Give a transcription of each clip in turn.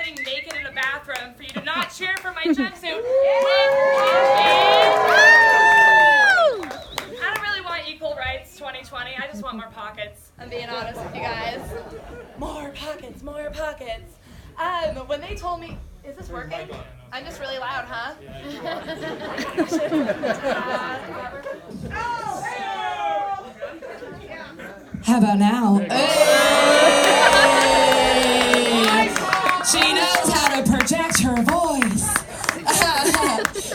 getting naked in a bathroom for you to not cheer for my jumpsuit. I don't really want equal rights 2020. I just want more pockets. I'm being honest with you guys. More pockets, more pockets. When they told me, is this working? I'm just really loud, huh? How about now? Hey! She knows how to project her voice.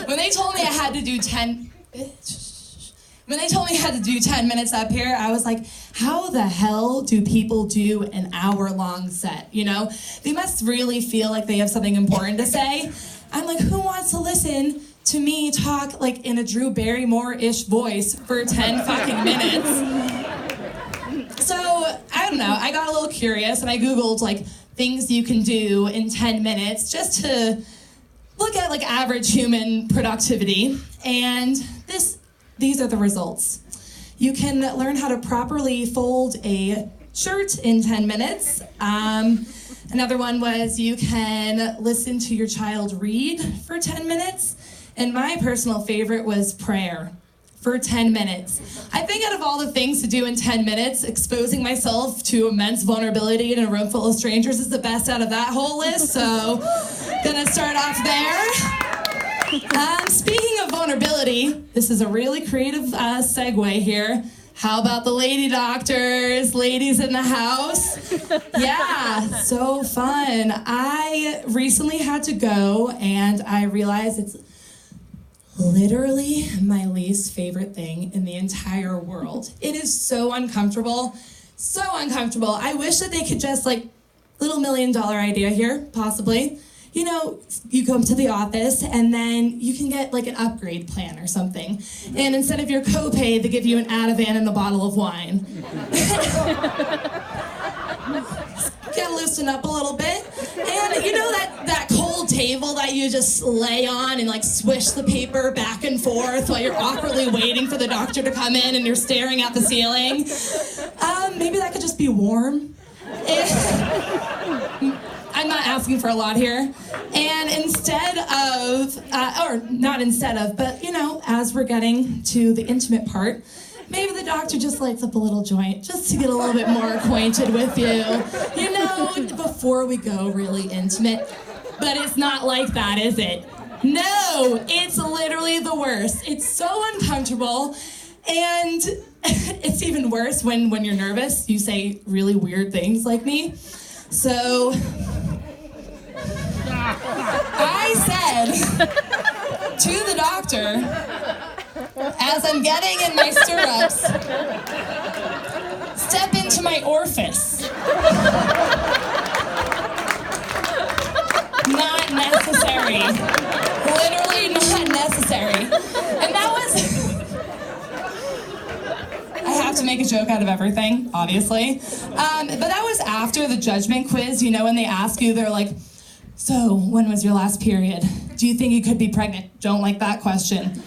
When they told me I had to do 10 minutes up here, I was like, how the hell do people do an hour-long set, you know? They must really feel like they have something important to say. I'm like, who wants to listen to me talk like in a Drew Barrymore-ish voice for 10 fucking minutes? So, I don't know, I got a little curious and I Googled like things you can do in 10 minutes just to look at like average human productivity. And these are the results. You can learn how to properly fold a shirt in 10 minutes. Another one was you can listen to your child read for 10 minutes. And my personal favorite was prayer for 10 minutes. I think out of all the things to do in 10 minutes, exposing myself to immense vulnerability in a room full of strangers is the best out of that whole list, so gonna start off there. Speaking of vulnerability, this is a really creative segue here. How about the lady doctors, ladies in the house? Yeah, so fun. I recently had to go and I realized it's literally my least favorite thing in the entire world. It is so uncomfortable, so uncomfortable. I wish that they could just like, little $1 million idea here, possibly. You know, you come to the office and then you can get like an upgrade plan or something. And instead of your copay, they give you an Ativan and a bottle of wine. Get loosened up a little bit. And you know that cold table that you just lay on and like swish the paper back and forth while you're awkwardly waiting for the doctor to come in and you're staring at the ceiling? Maybe that could just be warm. I'm not asking for a lot here. And instead of, or not instead of, but you know, as we're getting to the intimate part, maybe the doctor just lights up a little joint just to get a little bit more acquainted with you. You know, before we go really intimate. But it's not like that, is it? No, it's literally the worst. It's so uncomfortable. And it's even worse when you're nervous. You say really weird things like me. So I said to the doctor, as I'm getting in my stirrups, step into my orifice. Not necessary. Literally not necessary. And that was... I have to make a joke out of everything, obviously. But that was after the judgment quiz, you know, when they ask you, they're like, so, when was your last period? Do you think you could be pregnant? Don't like that question.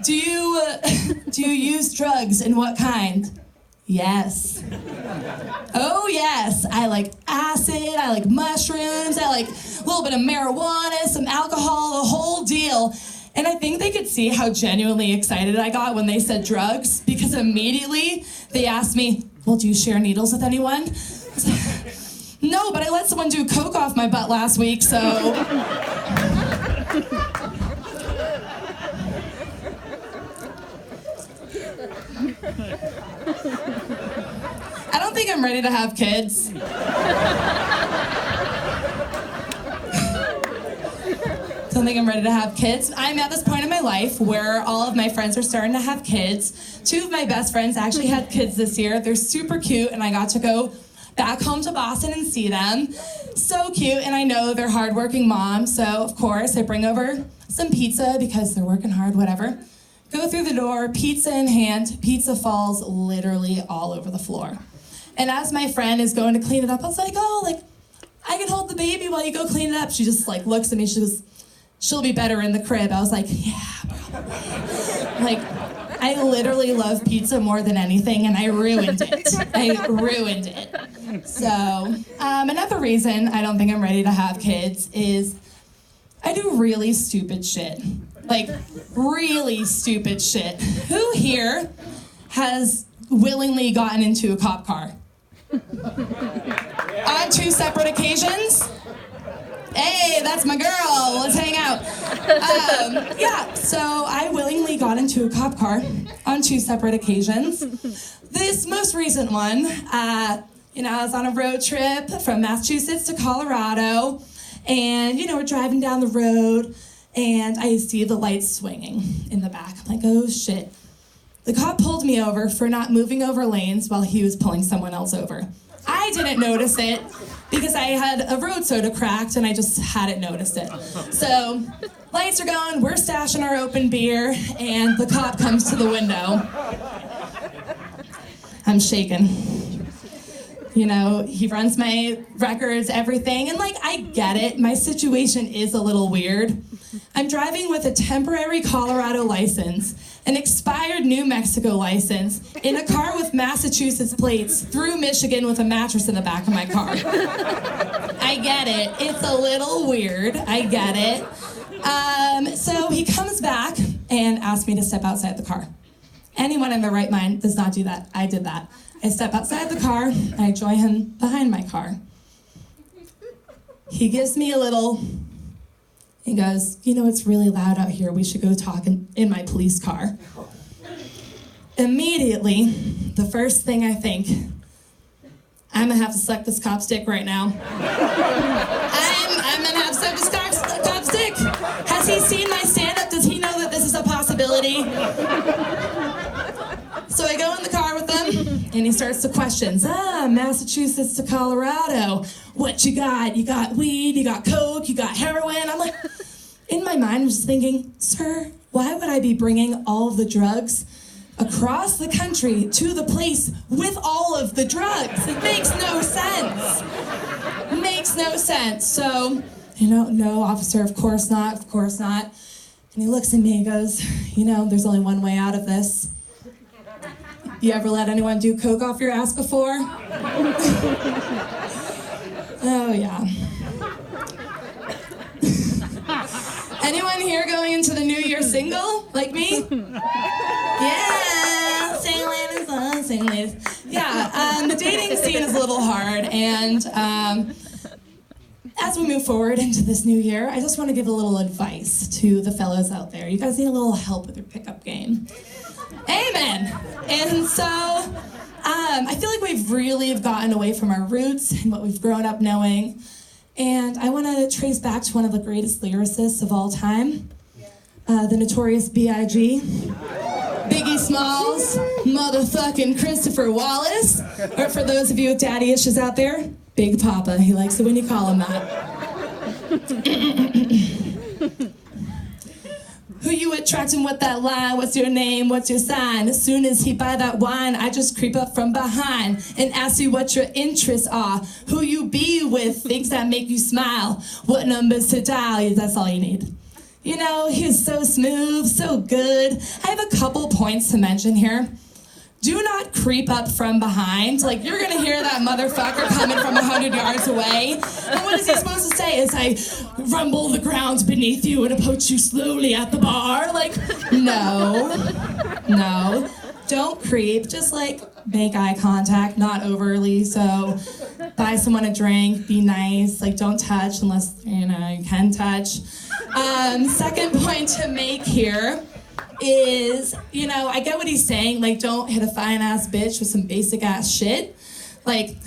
Do you use drugs and what kind? Yes. Oh yes, I like acid, I like mushrooms, I like a little bit of marijuana, some alcohol, the whole deal. And I think they could see how genuinely excited I got when they said drugs, because immediately they asked me, well, do you share needles with anyone? No, but I let someone do coke off my butt last week, so. I don't think I'm ready to have kids. Don't think I'm ready to have kids. I'm at this point in my life where all of my friends are starting to have kids. 2 of my best friends actually had kids this year. They're super cute, and I got to go back home to Boston and see them. So cute, and I know they're hardworking moms, so of course I bring over some pizza because they're working hard, whatever. Go through the door, pizza in hand, pizza falls literally all over the floor. And as my friend is going to clean it up, I was like, oh, like, I can hold the baby while you go clean it up. She just like looks at me, she goes, she'll be better in the crib. I was like, yeah, probably. Like, I literally love pizza more than anything, and I ruined it. I ruined it. So, another reason I don't think I'm ready to have kids is I do really stupid shit. Like, really stupid shit. Who here has willingly gotten into a cop car? On 2 separate occasions? Hey, that's my girl. Let's hang out. So I willingly got into a cop car on 2 separate occasions. This most recent one, I was on a road trip from Massachusetts to Colorado, and, we're driving down the road, and I see the lights swinging in the back. I'm like, oh, shit. The cop pulled me over for not moving over lanes while he was pulling someone else over. I didn't notice it because I had a road soda cracked and I just hadn't noticed it. So, lights are going, we're stashing our open beer, and the cop comes to the window. I'm shaking. He runs my records, everything, and I get it. My situation is a little weird. I'm driving with a temporary Colorado license, an expired New Mexico license, in a car with Massachusetts plates through Michigan with a mattress in the back of my car. I get it. It's a little weird. I get it. So he comes back and asks me to step outside the car. Anyone in their right mind does not do that. I did that. I step outside the car, and I join him behind my car. He gives me a little... He goes, it's really loud out here. We should go talk in my police car. Immediately, the first thing I think, I'm gonna have to suck this cop's dick right now. I'm gonna have to suck this cop's dick. Has he seen my stand-up? Does he know that this is a possibility? So I go in the car with him, and he starts to questions. Massachusetts to Colorado. What you got? You got weed, you got coke, you got heroin. I'm like, in my mind, I'm just thinking, sir, why would I be bringing all of the drugs across the country to the place with all of the drugs? It makes no sense. It makes no sense. So, no, officer, of course not, of course not. And he looks at me and goes, there's only one way out of this. You ever let anyone do coke off your ass before? Oh, yeah. Anyone here going into the New Year single, like me? Yeah, single ladies. Yeah, the dating scene is a little hard, and as we move forward into this new year, I just want to give a little advice to the fellows out there. You guys need a little help with your pickup game. Amen. And so, I feel like we've really gotten away from our roots and what we've grown up knowing. And I want to trace back to one of the greatest lyricists of all time, the notorious B.I.G., Biggie Smalls, motherfucking Christopher Wallace, or for those of you with daddy issues out there, Big Papa. He likes it when you call him that. Who you attracting with that line? What's your name? What's your sign? As soon as he buy that wine, I just creep up from behind and ask you what your interests are. Who you be with, things that make you smile. What numbers to dial? That's all you need. He's so smooth, so good. I have a couple points to mention here. Do not creep up from behind. You're gonna hear that motherfucker coming from 100 yards away. And what is he supposed to say? As I rumble the ground beneath you and approach you slowly at the bar? No. Don't creep. Just make eye contact, not overly. So buy someone a drink, be nice. Don't touch unless, you can touch. Second point to make here is, I get what he's saying, don't hit a fine-ass bitch with some basic-ass shit.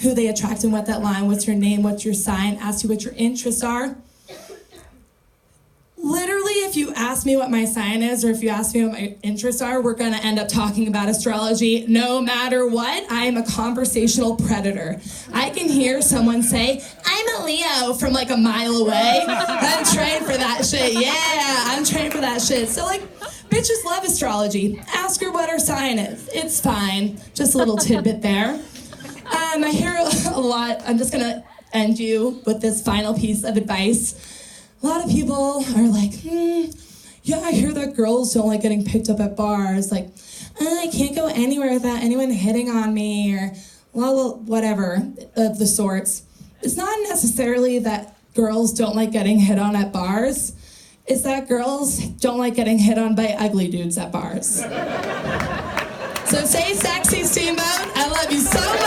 Who they attracting with that line, what's your name, what's your sign, ask you what your interests are. Literally, if you ask me what my sign is, or if you ask me what my interests are, we're gonna end up talking about astrology no matter what. I am a conversational predator. I can hear someone say, I'm a Leo from a mile away. I'm trained for that shit. Yeah, I'm trained for that shit. So bitches love astrology. Ask her what her sign is. It's fine. Just a little tidbit there. I hear a lot. I'm just gonna end you with this final piece of advice. A lot of people are yeah, I hear that girls don't like getting picked up at bars. Like, I can't go anywhere without anyone hitting on me or whatever of the sorts. It's not necessarily that girls don't like getting hit on at bars. It's that girls don't like getting hit on by ugly dudes at bars. So stay sexy, Steamboat. I love you so much.